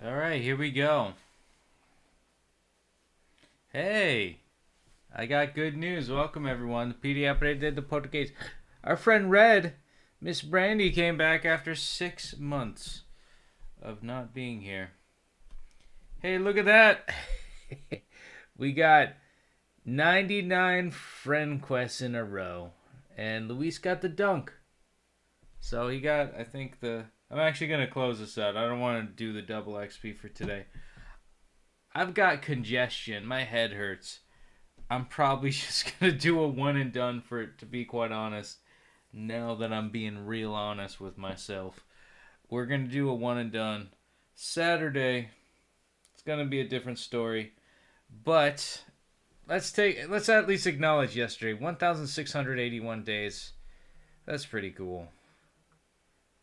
Alright, here we go. Hey, I got good news. Welcome everyone to Petey Aprendendo Português. Our friend Red, Miss Brandy, came back after 6 months of not being here. Hey, look at that. We got 99 friend quests in a row. And Luis got the dunk. So he got, I think, I'm actually going to close this out. I don't want to do the double XP for today. I've got congestion. My head hurts. I'm probably just going to do a one and done for it, to be quite honest. Now that I'm being real honest with myself. We're going to do a one and done. Saturday, it's going to be a different story. But let's at least acknowledge yesterday. 1,681 days. That's pretty cool.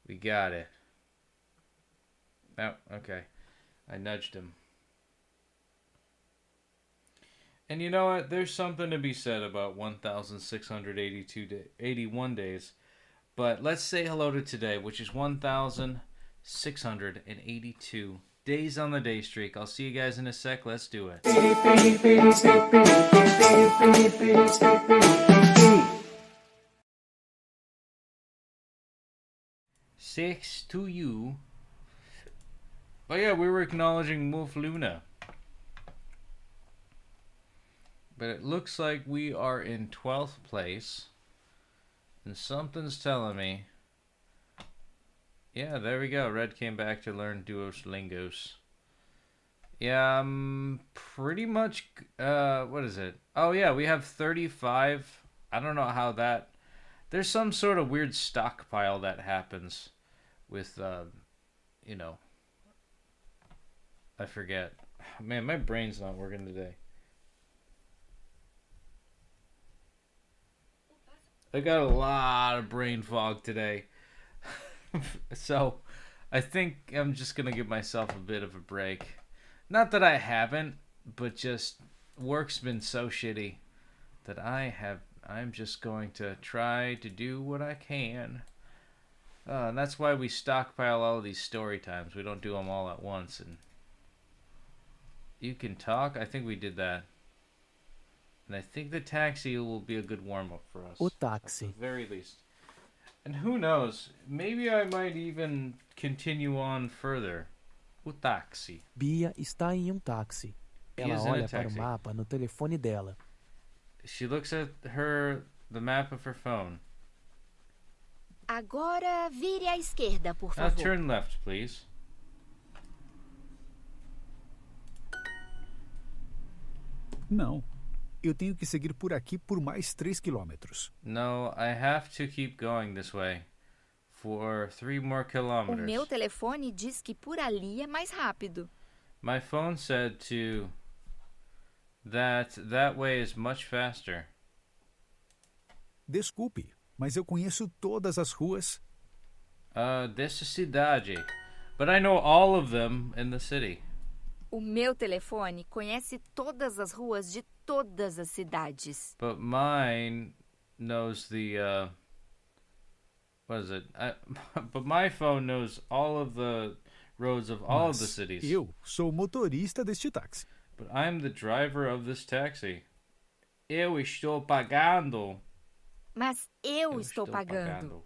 We got it. Oh, okay. I nudged him. And you know what? There's something to be said about 1,681 days. But let's say hello to today, which is 1,682 days on the day streak. I'll see you guys in a sec. Let's do it. Six to you. Oh yeah, we were acknowledging Wolf Luna. But it looks like we are in 12th place. And something's telling me. Yeah, there we go. Red came back to learn Duos Lingos. Yeah, pretty much, what is it? Oh yeah, we have 35. I don't know how that... There's some sort of weird stockpile that happens with, you know... I forget. Man, my brain's not working today. I got a lot of brain fog today. So, I think I'm just going to give myself a bit of a break. Not that I haven't, but just work's been so shitty that I'm just going to try to do what I can. And that's why we stockpile all of these story times. We don't do them all at once. And you can talk. I think we did that. And I think the taxi will be a good warm-up for us. O táxi. At the very least. And who knows, maybe I might even continue on further. O táxi. Bia está em táxi. Ela Bia's in a olha para o taxi. mapa no telefone dela. She looks at the map of her phone. Agora vire à esquerda, por Now favor. turn left, please. Não. Eu tenho que seguir por aqui por mais 3 quilômetros. No, I have to keep going this way for 3 more O kilometers. meu telefone diz que por ali é mais rápido. My phone said that way is much faster. Desculpe, mas eu conheço todas as ruas. Dessa cidade. But I know all of them in the city. O meu telefone conhece todas as ruas de todas as cidades. But mine knows what is it? But my phone knows all of the roads of all of the cities. Eu sou o motorista deste táxi. But I'm the driver of this taxi. Eu estou pagando. Mas eu estou pagando.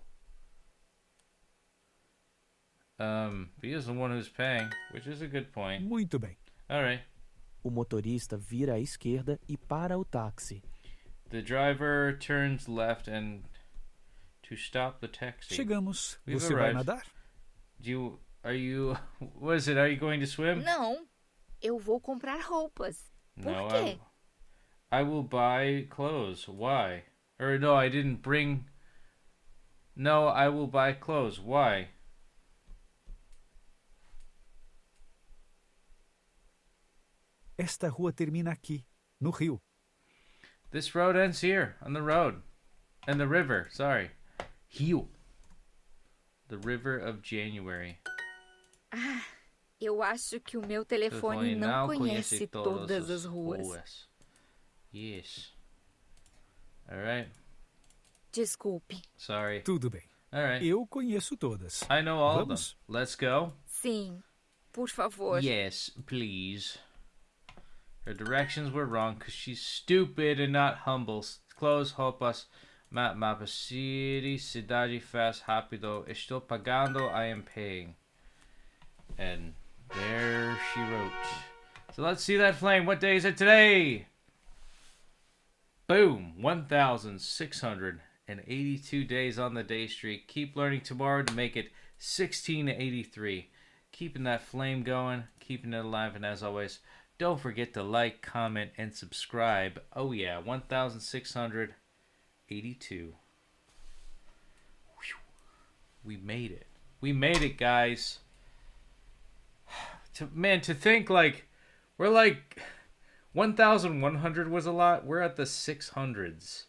He is the one who's paying, which is a good point. Muito bem. All right. O motorista vira à esquerda e para o táxi. The driver turns left and to stop the taxi. Chegamos. We've Você vai arrived. nadar? What is it? Are you going to swim? Não, eu vou comprar roupas. Por No, quê? I will buy clothes. Why? Or no, I didn't bring... No, I will buy clothes. Why? Esta rua termina aqui, no rio. This road ends here, on the road. And the river, sorry. Rio. The river of January. Ah, eu acho que o meu telefone não conhece todas as ruas. Yes. All right. Desculpe. Sorry. Tudo bem. All right. Eu conheço todas. I know all Vamos? of them. Let's go. Sim. por favor. Yes, please. Her directions were wrong because she's stupid and not humble. Close roupas. Mapa city, cidade fast, rápido. Estou pagando, I am paying. And there she wrote. So let's see that flame. What day is it today? Boom. 1,682 days on the day streak. Keep learning tomorrow to make it 1683. Keeping that flame going, keeping it alive, and as always, don't forget to like, comment, and subscribe. Oh yeah, 1,682. Whew. We made it. We made it, guys. To think like we're like 1,100 was a lot. We're at the 600s.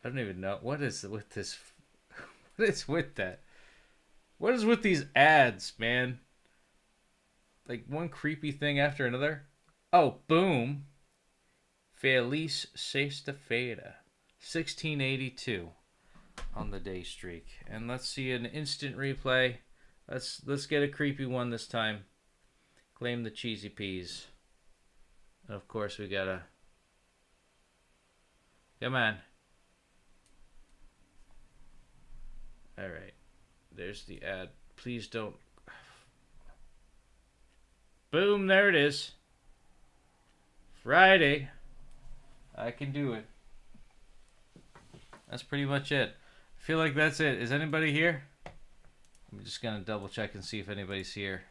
I don't even know what is with this. What is with that? What is with these ads, man? Like one creepy thing after another. Oh, boom. Feliz Sexta-feira. 1682 on the day streak. And let's see an instant replay. Let's get a creepy one this time. Claim the cheesy peas. And of course we gotta... Come on. Alright. There's the ad. Please don't... Boom, there it is. Friday. I can do it. That's pretty much it. I feel like that's it. Is anybody here? I'm just gonna double check and see if anybody's here.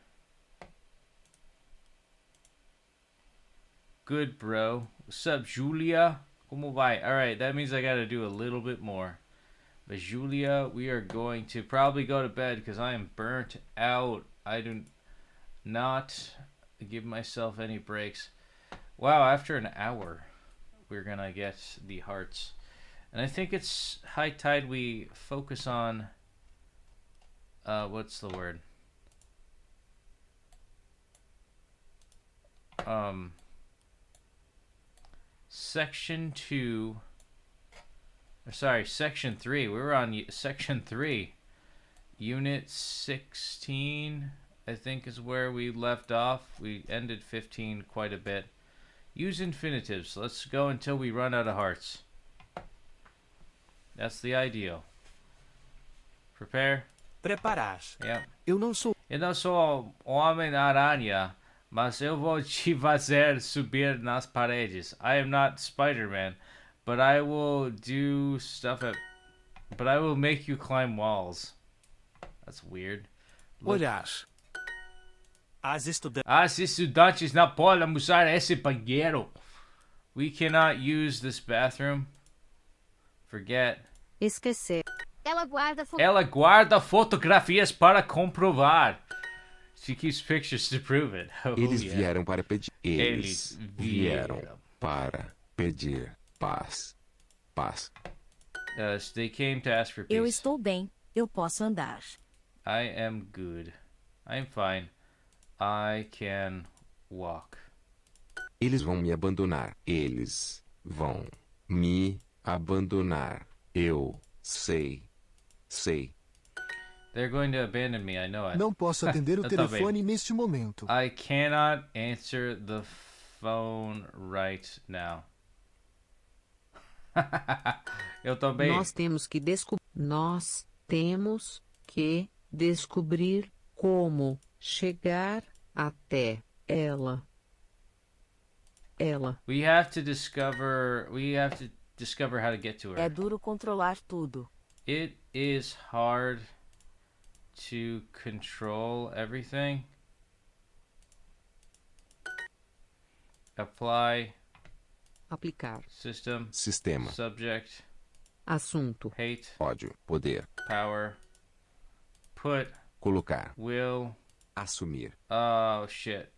Good, bro. What's up, Giulia? Como vai? Alright, that means I gotta do a little bit more. But Giulia, we are going to probably go to bed because I am burnt out. I do not give myself any breaks. Wow, after an hour, we're gonna get the hearts. And I think it's high tide we focus on, what's the word? Section 2, or sorry, Section 3. We were on Section 3. Unit 16, I think, is where we left off. We ended 15 quite a bit. Use infinitives. Let's go until we run out of hearts. That's the ideal. Prepare. Preparar. Yeah. Eu não sou Homem-Aranha, mas eu vou te fazer subir nas paredes. I am not Spider-Man, but I will do stuff but I will make you climb walls. That's weird. olhar. As estudantes. As estudantes não podem usar esse banheiro. We cannot use this bathroom. Forget. Esquecer. Ela guarda fotografias para comprovar. She keeps pictures to prove it. Oh, Eles yeah. vieram para pedir. Eles vieram para pedir paz. Paz. They came to ask for peace. Eu estou bem. Eu posso andar. I am good. I am fine. I can walk. Eles vão me abandonar. Eles vão me abandonar. Eu sei. Sei. They're going to abandon me, I know it. Não posso atender o Eu também. telefone neste momento. I cannot answer the phone right now. Eu também. Nós temos que descobrir como chegar até ela. We have to discover how to get to her. É duro controlar tudo. It is hard to control everything. Apply. Aplicar. System. Sistema. Subject. Assunto. Hate. Ódio. Poder. Power. Put. Colocar. Will. Assumir. Oh shit.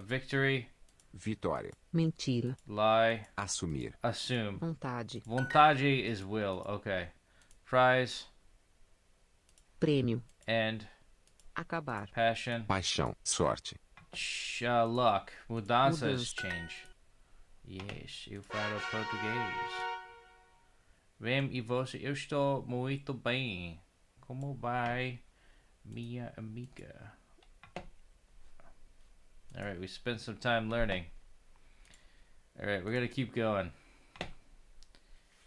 Victory. Vitória. Mentira. Lie. Assumir. Assume. Vontade. Vontade is will. Okay. Prize. Prêmio. End. Acabar. Passion. Paixão. Sorte. Luck. Mudança is Mudança. change. Yes, eu falo português. Vem e você, eu estou muito bem. Como vai, minha amiga? Alright, we spent some time learning. Alright, we're gonna keep going.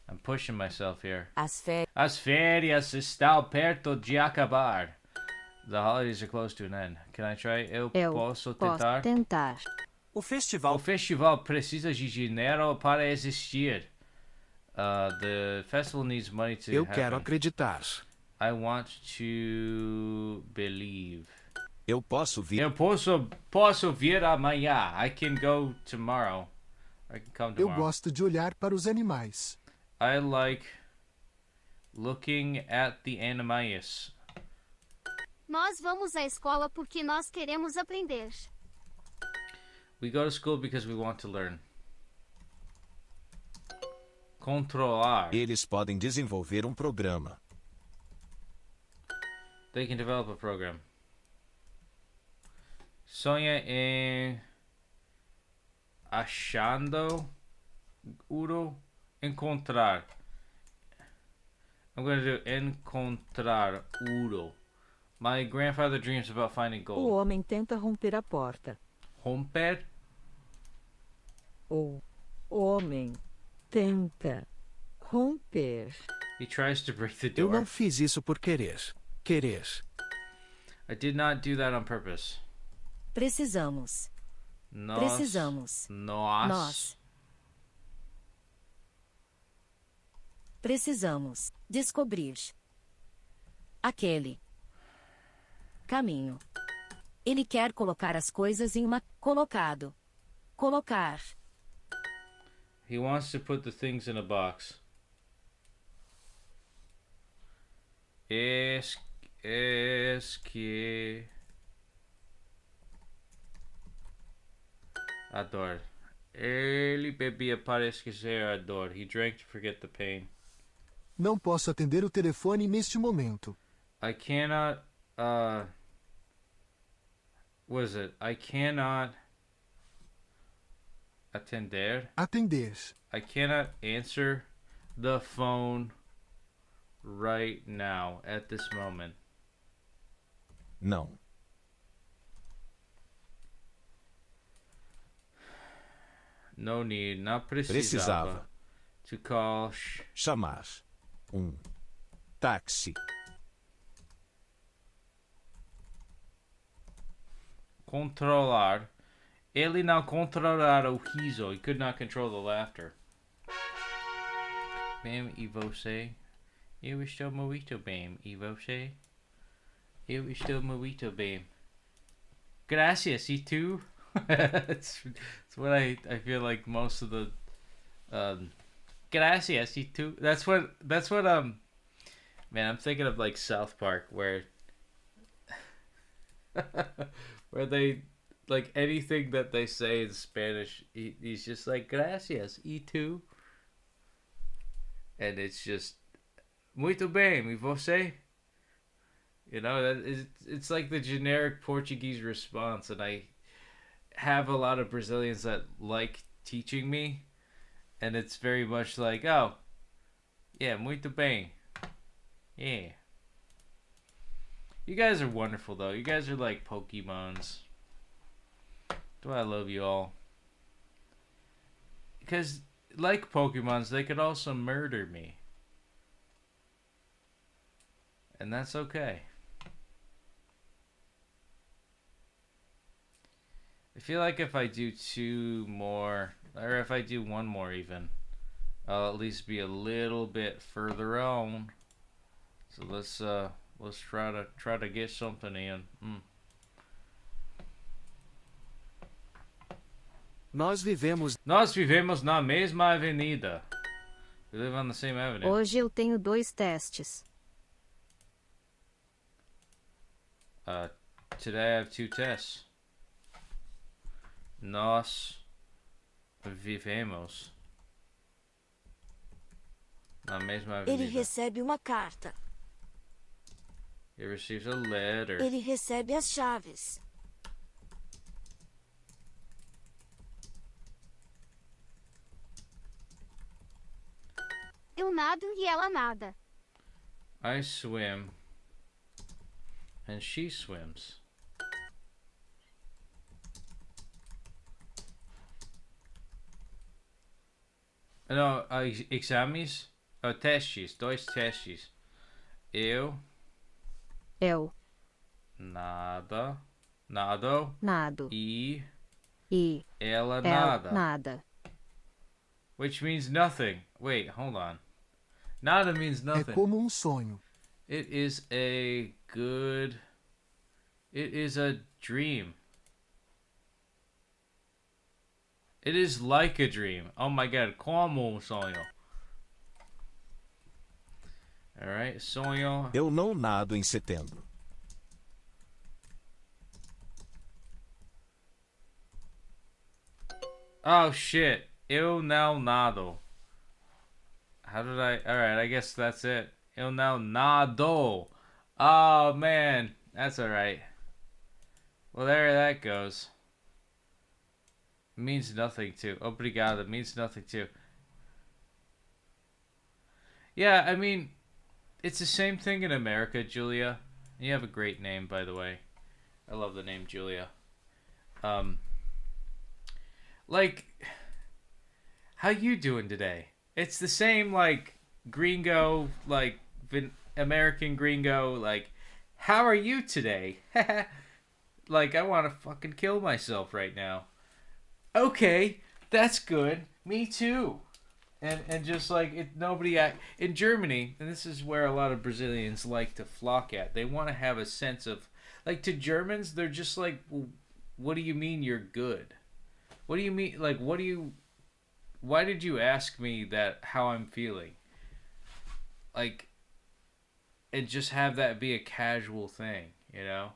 I'm pushing myself here. As férias estão perto de acabar. The holidays are close to an end. Can I try? Eu posso tentar? O festival Precisa de dinheiro para existir. The festival needs money to Eu happen. quero acreditar. I want to believe. Eu posso vir. Eu posso vir amanhã. I can go tomorrow. I can come Eu tomorrow. gosto de olhar para os animais. I like looking at the animais. Nós vamos à escola porque nós queremos aprender. We go to school because we want to learn. Controlar. Eles podem desenvolver programa. They can develop a program. Sonha em achando encontrar. I'm going to do encontrar My grandfather dreams about finding O gold. homem tenta romper a porta. Romper? O homem tenta romper. He tries to break the Eu door. não fiz isso por querer. I did not do that on purpose. Precisamos. Nós. Nós. Precisamos descobrir. Aquele caminho. Ele quer colocar as coisas em uma colocado. Colocar. He wants to put the things in a box. Que a dor. Ele bebia para esquecer a dor. He drank to forget the pain. Não posso atender o telefone neste momento. I cannot, what is it? I cannot atender. I cannot answer the phone right now, at this moment. Não. No need, não precisava. To call. Chamar. Táxi. Controlar. Ele não controlara o riso. He could not control the laughter. Bem, e você? Eu estou muito bem. E você? Eu estou muito bem. Gracias. E tu? It's what I feel like most of the gracias. E tu? That's what man, I'm thinking of like South Park where where they like anything that they say in Spanish, he's just like gracias, y tú, and it's just muito bem, y você. You know, it's like the generic Portuguese response, and I have a lot of Brazilians that like teaching me, and it's very much like, oh, yeah, muito bem, yeah. You guys are wonderful, though. You guys are like Pokemons. Do I love you all? Because, like Pokemons, they could also murder me. And that's okay. I feel like if I do two more, or if I do one more even, I'll at least be a little bit further on. So let's try to get something in. Nós vivemos na mesma avenida. We live on the same avenue. Hoje eu tenho 2 testes. Today I have 2 tests. Nós vivemos na mesma avenida. Ele recebe uma carta. He receives a letter. Ele recebe as chaves. Eu nado e ela nada. I swim and she swims. Não, exames. Testes. 2 testes. Eu. Nada. Nado. Nado. E. Ela nada. Which means nothing. Wait, hold on. Nada means nothing. É como sonho. It is a dream. It is like a dream. Oh my god, como sonho. Alright, sonho. Eu não nado em setembro. Oh shit. Eu não nado. How did I... Alright, I guess that's it. Eu não nado. Oh man, that's alright. Well, there that goes. It means nothing too. Obrigado means nothing too. Yeah, I mean, it's the same thing in America, Giulia. You have a great name, by the way. I love the name Giulia. Like, how you doing today? It's the same, like, gringo, like, American gringo, like, how are you today? Like, I want to fucking kill myself right now. Okay, that's good. Me too. And just like nobody in Germany, and this is where a lot of Brazilians like to flock at. They want to have a sense of, like, to Germans, they're just like, well, what do you mean you're good? What do you mean, like, why did you ask me that, how I'm feeling? Like, and just have that be a casual thing, you know?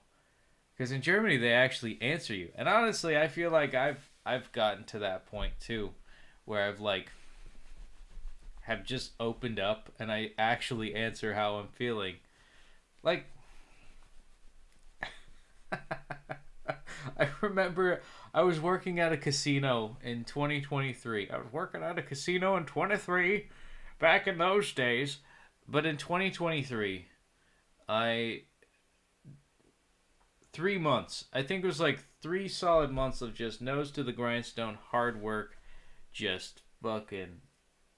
Because in Germany, they actually answer you. And honestly, I feel like I've gotten to that point too, where I've like have just opened up and I actually answer how I'm feeling. Like, I remember I was working at a casino in 2023. I was working at a casino in 23 back in those days. But in 2023, 3 months. I think it was like 3 solid months of just nose to the grindstone, hard work, just fucking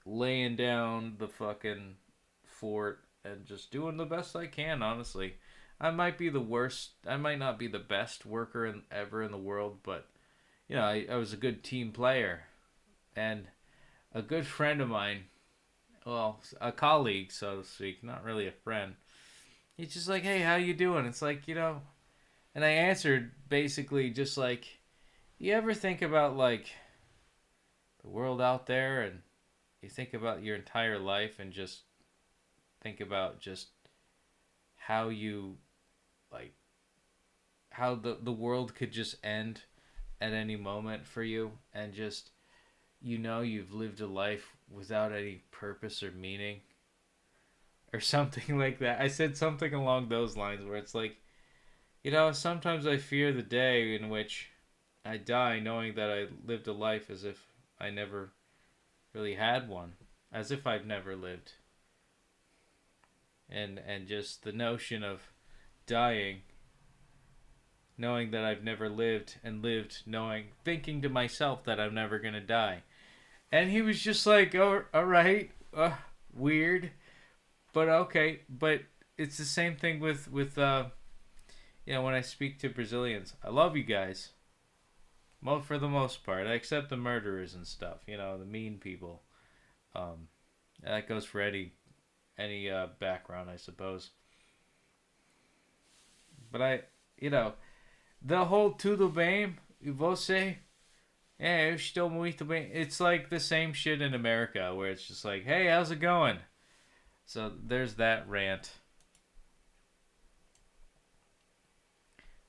laying down the fucking fort and just doing the best I can, honestly. I might be the worst, I might not be the best worker ever in the world, but, you know, I was a good team player. And a good friend of mine, well, a colleague, so to speak, not really a friend, he's just like, hey, how you doing? It's like, you know, and I answered basically just like, you ever think about like the world out there, and you think about your entire life and just think about just how you, like, how the world could just end at any moment for you, and just, you know, you've lived a life without any purpose or meaning or something like that. I said something along those lines where it's like, you know, sometimes I fear the day in which I die knowing that I lived a life as if I never really had one, as if I've never lived. And just the notion of dying knowing that I've never lived, and lived knowing, thinking to myself that I'm never going to die. And he was just like, oh, all right, weird, but okay. But it's the same thing with you know, when I speak to Brazilians. I love you guys. For the most part. I accept the murderers and stuff, you know, the mean people. That goes for any background, I suppose. But you know, the whole tudo bem, e você? Yeah, eu estou muito bem. It's like the same shit in America, where it's just like, hey, how's it going? So there's that rant.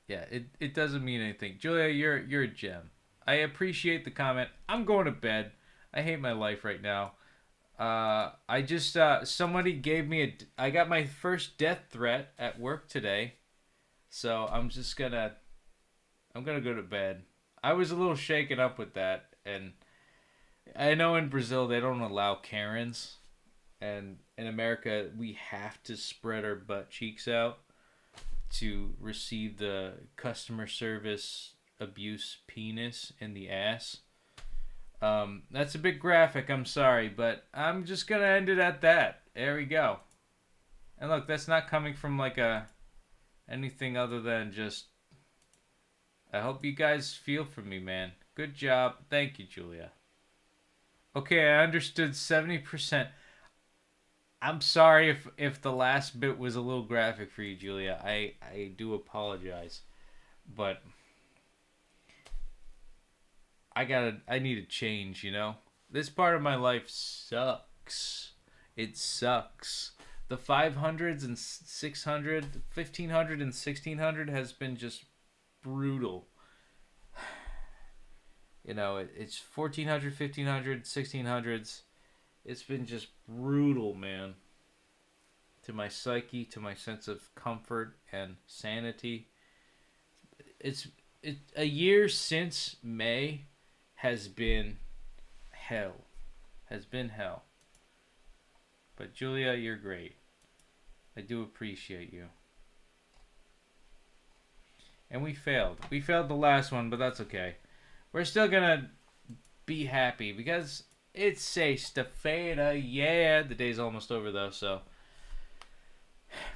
Yeah, it doesn't mean anything. Giulia, you're a gem. I appreciate the comment. I'm going to bed. I hate my life right now. I just somebody gave me I got my first death threat at work today. So I'm gonna go to bed. I was a little shaken up with that, and I know in Brazil they don't allow Karens, and in America we have to spread our butt cheeks out to receive the customer service abuse penis in the ass. That's a bit graphic, I'm sorry, but I'm just gonna end it at that. There we go. And look, that's not coming from like anything other than just, I hope you guys feel for me, man. Good job. Thank you, Giulia. Okay, I understood 70%. I'm sorry if the last bit was a little graphic for you, Giulia. I do apologize. But I need a change, you know? This part of my life sucks. It sucks. The 500s and 600, 1500 and 1600 has been just brutal. You know, it's 1400, 1500, 1600s. It's been just brutal, man. To my psyche, to my sense of comfort and sanity. A year since May has been hell. Has been hell. But Giulia, you're great. I do appreciate you. And we failed. We failed the last one, but that's okay. We're still gonna be happy because it's sexta-feira. Yeah, the day's almost over though, so.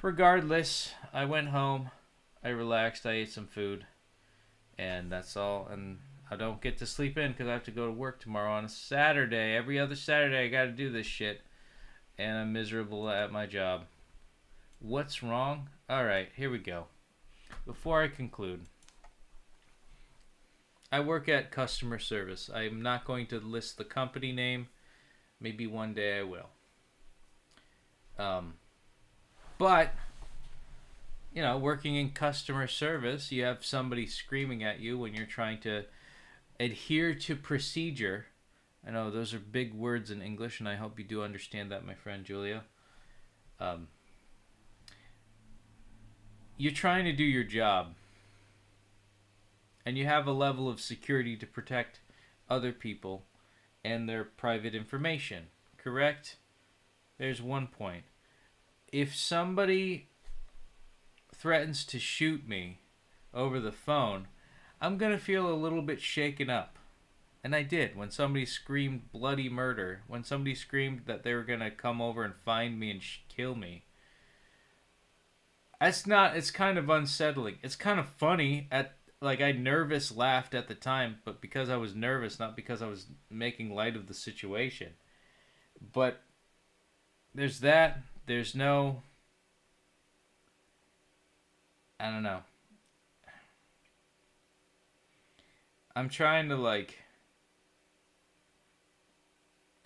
Regardless, I went home. I relaxed. I ate some food. And that's all. And I don't get to sleep in because I have to go to work tomorrow on a Saturday. Every other Saturday I gotta do this shit. And I'm miserable at my job. What's wrong? Alright, here we go. Before I conclude, I work at customer service. I'm not going to list the company name. Maybe one day I will. But, you know, working in customer service, you have somebody screaming at you when you're trying to adhere to procedure. I know those are big words in English, and I hope you do understand that, my friend Giulia. You're trying to do your job. And you have a level of security to protect other people and their private information, correct? There's one point. If somebody threatens to shoot me over the phone, I'm going to feel a little bit shaken up. And I did. When somebody screamed bloody murder, when somebody screamed that they were going to come over and find me and kill me, it's kind of unsettling. It's kind of funny I nervous laughed at the time, but because I was nervous, not because I was making light of the situation. But there's that. There's no, I don't know. I'm trying to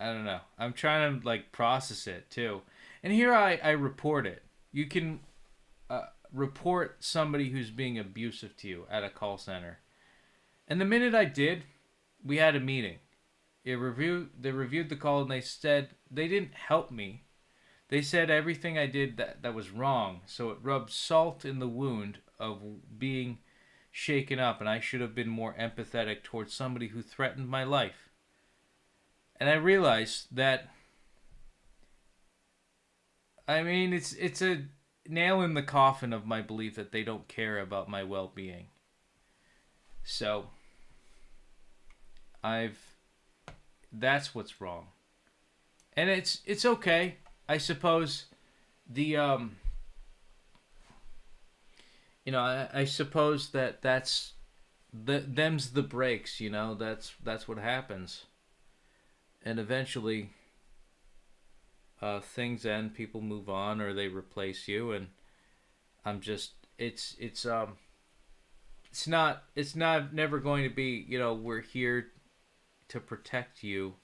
I don't know. I'm trying to process it too. And here I report it. You can report somebody who's being abusive to you at a call center. And the minute I did, we had a meeting. They reviewed the call and they said they didn't help me. They said everything I did that was wrong. So it rubbed salt in the wound of being shaken up, and I should have been more empathetic towards somebody who threatened my life. And I realized that, I mean, it's a nail in the coffin of my belief that they don't care about my well-being. So that's what's wrong. And it's okay. I suppose I suppose that's them's the breaks, you know. That's what happens. And eventually things end, people move on, or they replace you, and I'm just it's not never going to be, you know, we're here to protect you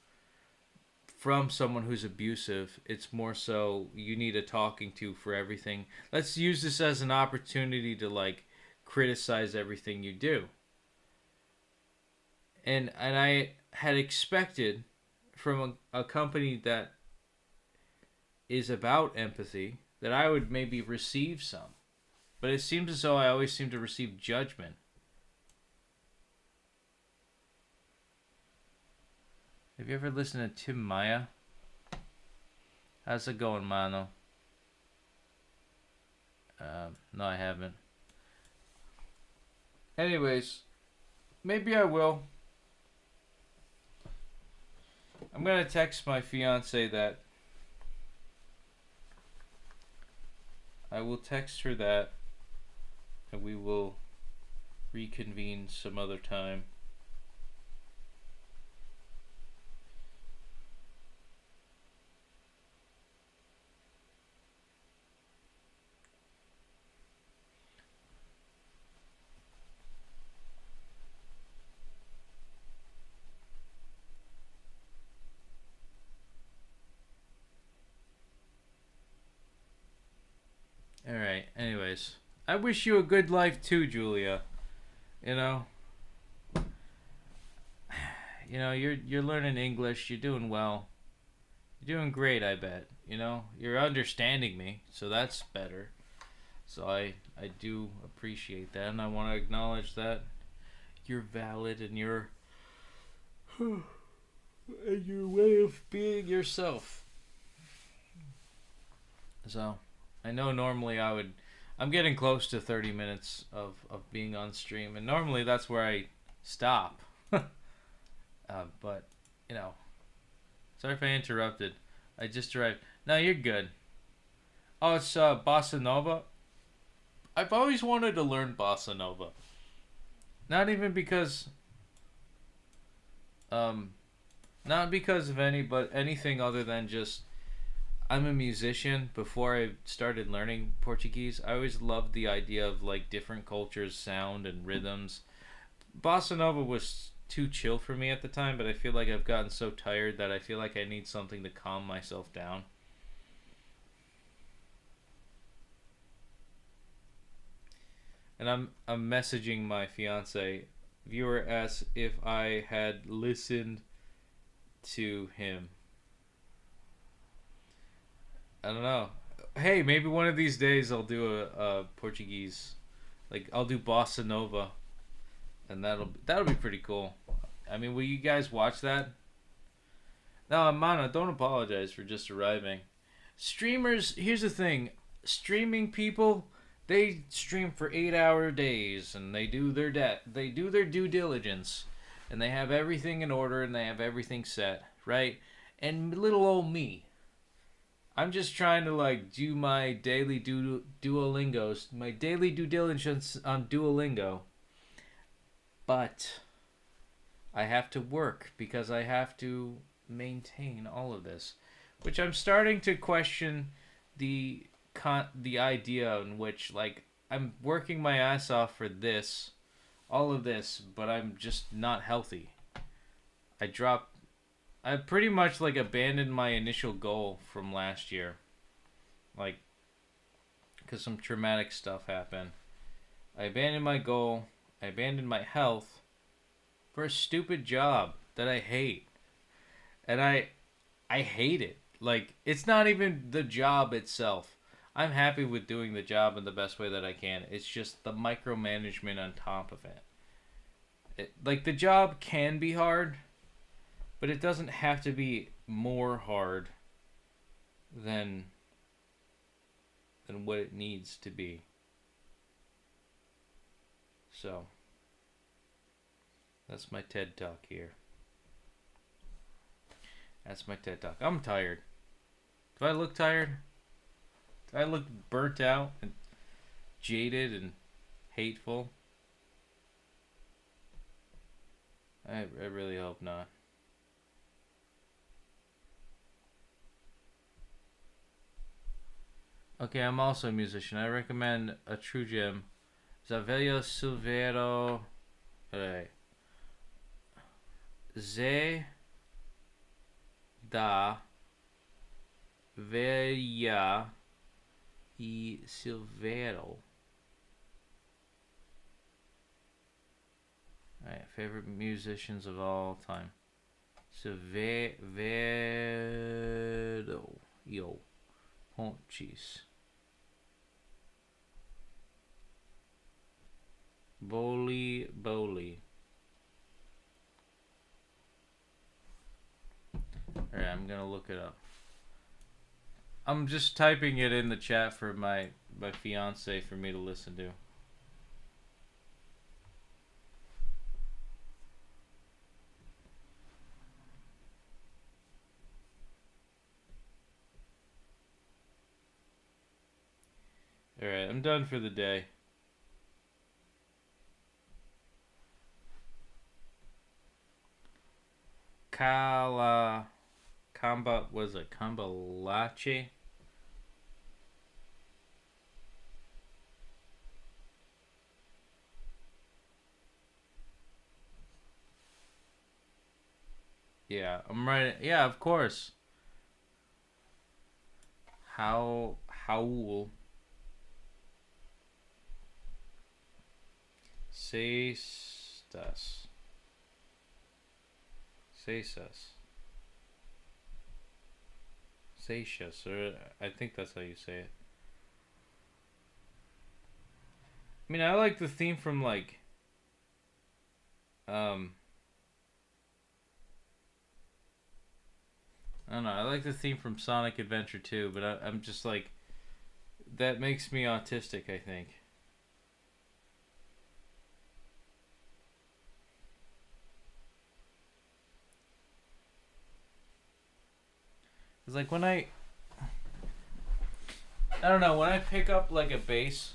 from someone who's abusive. It's more so you need a talking to for everything. Let's use this as an opportunity to criticize everything you do. And I had expected from a company that is about empathy that I would maybe receive some. But it seems as though I always seem to receive judgment. Have you ever listened to Tim Maya? How's it going, mano? No, I haven't. Anyways, maybe I will. I'm gonna text my fiance that. I will text her that, and we will reconvene some other time. Alright, anyways. I wish you a good life too, Giulia. You know? You know, you're learning English, you're doing well. You're doing great, I bet. You know? You're understanding me, so that's better. So I do appreciate that, and I want to acknowledge that you're valid and you're and your way of being yourself. So I know normally I'm getting close to 30 minutes of being on stream, and normally that's where I stop. But, you know, sorry if I interrupted. I just arrived. No, you're good. Oh, it's Bossa Nova. I've always wanted to learn Bossa Nova. Not even because, not because of anything other than just, I'm a musician. Before I started learning Portuguese, I always loved the idea of like different cultures, sound, and rhythms. Bossa Nova was too chill for me at the time, but I feel like I've gotten so tired that I feel like I need something to calm myself down. And I'm messaging my fiance. Viewer asks if I had listened to him. I don't know. Hey, maybe one of these days I'll do a Portuguese, like I'll do Bossa Nova, and that'll be pretty cool. I mean, will you guys watch that? No, Mana, don't apologize for just arriving. Streamers, here's the thing. Streaming people, they stream for 8-hour days, and they do their due diligence, and they have everything in order, and they have everything set, right? And little old me, I'm just trying to like do my daily due diligence on Duolingo, but I have to work because I have to maintain all of this, which I'm starting to question the idea in which like I'm working my ass off for this, all of this, but I'm just not healthy. I pretty much like abandoned my initial goal from last year, like because some traumatic stuff happened. I abandoned my goal. I abandoned my health for a stupid job that I hate. And I hate it. Like, it's not even the job itself. I'm happy with doing the job in the best way that I can. It's just the micromanagement on top of it. Like, the job can be hard, but it doesn't have to be more hard than what it needs to be. So, that's my TED Talk here. That's my TED Talk. I'm tired. Do I look tired? Do I look burnt out and jaded and hateful? I really hope not. Okay, I'm also a musician. I recommend a true gem. Zavelio Silveiro. Okay. Zé da Velha e Silveiro. Alright, favorite musicians of all time. Silveiro. Yo. Pontes. Boli. Alright, I'm gonna look it up. I'm just typing it in the chat for my fiance for me to listen to. Alright, I'm done for the day. Cambalache? Yeah, I'm right. Yeah, of course. Howl. Cestas. Satius, or I think that's how you say it. I mean, I like the theme from like I don't know, I like the theme from Sonic Adventure 2, but I'm just like, that makes me autistic, I think. It's like when I don't know, when I pick up like a bass,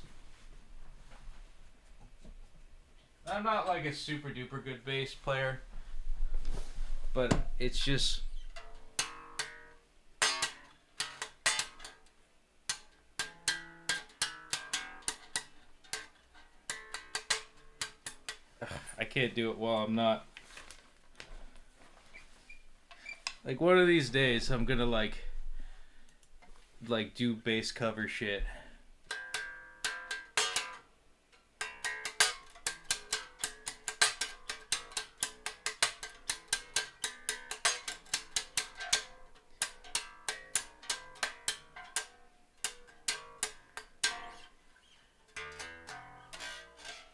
I'm not like a super duper good bass player, but it's just I can't do it while I'm not. Like one of these days I'm gonna like do bass cover shit.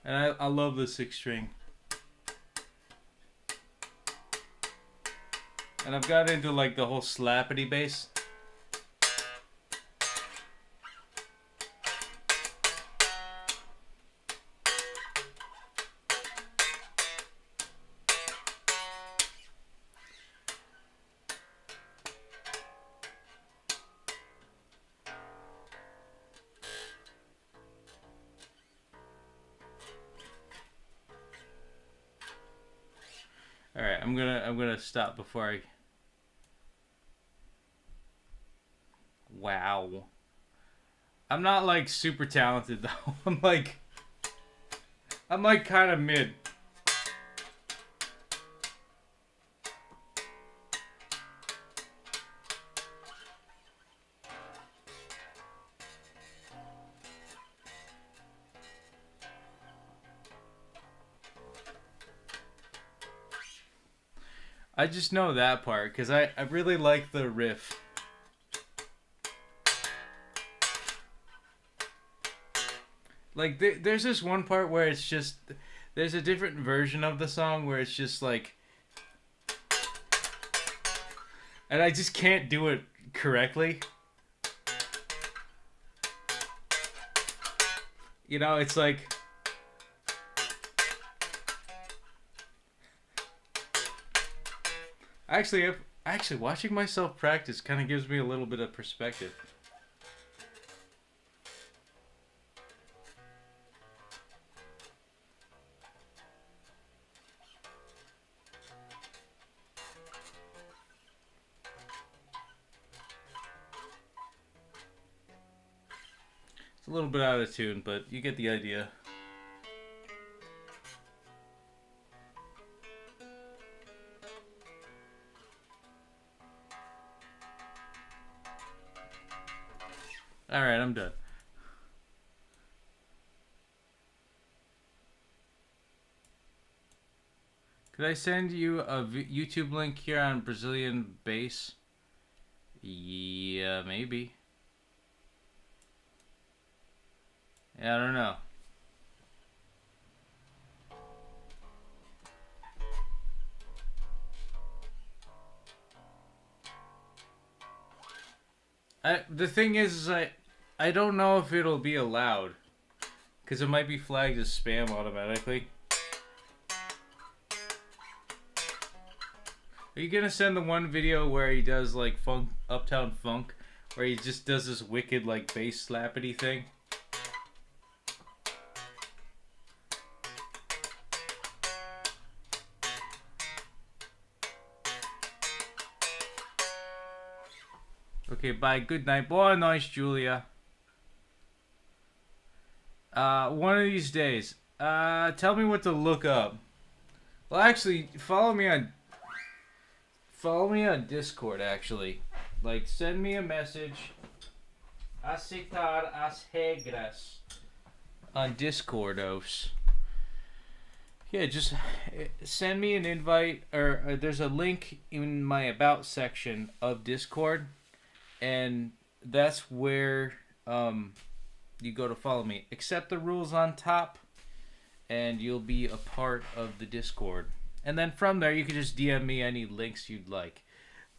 And I love the 6-string. And I've got into like the whole slappity bass. All right, I'm gonna stop before I. Wow. I'm not like super talented though. I'm like kind of mid. I just know that part because I really like the riff. Like, there's this one part where it's just... There's a different version of the song where it's just like... And I just can't do it correctly. You know, it's like... Actually, watching myself practice kind of gives me a little bit of perspective. It's a little bit out of tune, but you get the idea. Alright, I'm done. Could I send you a YouTube link here on Brazilian bass? Yeah, maybe. Yeah, I don't know. The thing is I don't know if it'll be allowed, because it might be flagged as spam automatically. Are you gonna send the one video where he does like Uptown Funk, where he just does this wicked like bass slappity thing? Okay, bye. Good night. Boa noite, Giulia. One of these days. Tell me what to look up. Well, actually, follow me on Discord, actually. Like, send me a message. Aceitar as regras on Discordos. Yeah, just send me an invite, or there's a link in my About section of Discord, and that's where you go to follow me. Accept the rules on top, and you'll be a part of the Discord. And then from there, you can just DM me any links you'd like.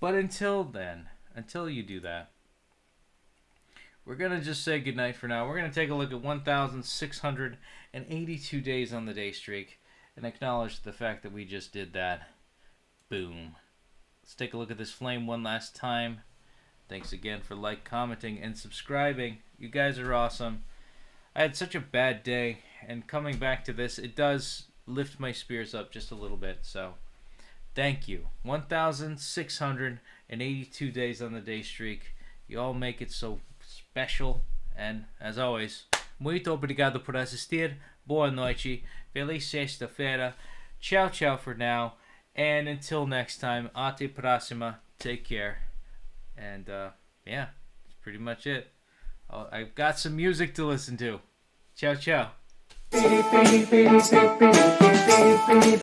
But until then, until you do that, we're going to just say goodnight for now. We're going to take a look at 1,682 days on the day streak and acknowledge the fact that we just did that. Boom. Let's take a look at this flame one last time. Thanks again for commenting, and subscribing. You guys are awesome. I had such a bad day, and coming back to this, it does lift my spirits up just a little bit. So, thank you. 1,682 days on the day streak. You all make it so special. And, as always, muito obrigado por assistir. Boa noite. Feliz sexta-feira. Ciao, ciao for now. And until next time, ate próxima. Take care. And, yeah, that's pretty much it. I've got some music to listen to. Ciao, ciao.